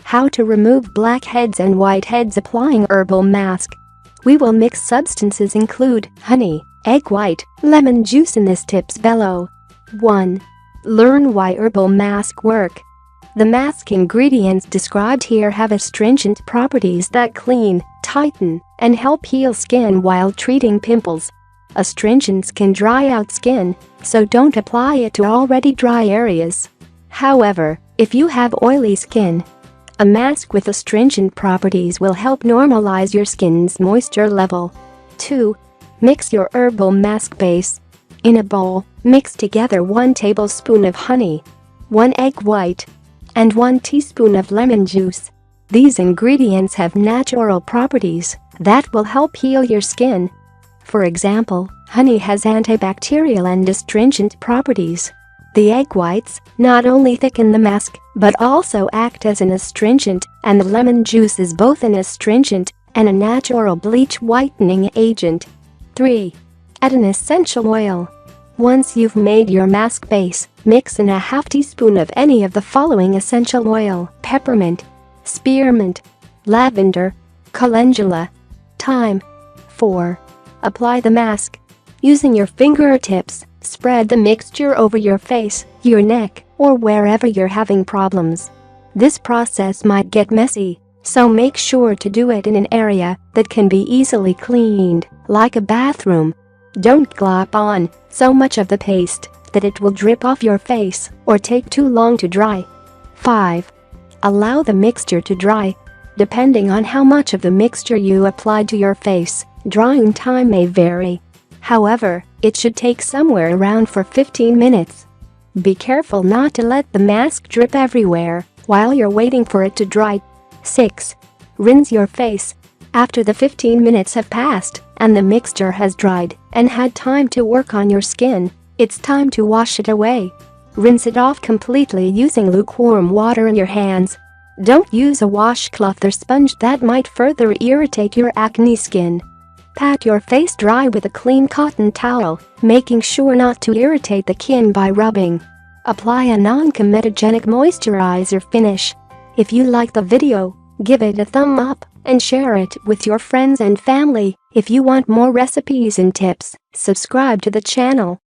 How to remove blackheads and whiteheads applying herbal mask. We will mix substances include honey, egg white, lemon juice in this tips below. 1. Learn why herbal mask work. The mask ingredients described here have astringent properties that clean, tighten, and help heal skin while treating pimples. Astringents can dry out skin, so don't apply it to already dry areas. However, if you have oily skin, a mask with astringent properties will help normalize your skin's moisture level. 2. Mix your herbal mask base. In a bowl, mix together 1 tablespoon of honey, 1 egg white, and 1 teaspoon of lemon juice. These ingredients have natural properties that will help heal your skin. For example, honey has antibacterial and astringent properties. The egg whites not only thicken the mask but also act as an astringent, and the lemon juice is both an astringent and a natural bleach whitening agent. 3. Add an essential oil. Once you've made your mask base, mix in a half teaspoon of any of the following essential oil: peppermint, spearmint, lavender, calendula, thyme. 4. Apply the mask. Using your fingertips, spread the mixture over your face, your neck, or wherever you're having problems. This process might get messy, so make sure to do it in an area that can be easily cleaned, like a bathroom. Don't glop on so much of the paste that it will drip off your face or take too long to dry. 5. Allow the mixture to dry. Depending on how much of the mixture you applied to your face, drying time may vary. However, it should take somewhere around for 15 minutes. Be careful not to let the mask drip everywhere while you're waiting for it to dry. 6. Rinse your face. After the 15 minutes have passed and the mixture has dried and had time to work on your skin, it's time to wash it away. Rinse it off completely using lukewarm water in your hands. Don't use a washcloth or sponge that might further irritate your acne skin. Pat your face dry with a clean cotton towel, making sure not to irritate the skin by rubbing. Apply a non-comedogenic moisturizer finish. If you like the video, give it a thumb up and share it with your friends and family. If you want more recipes and tips, subscribe to the channel.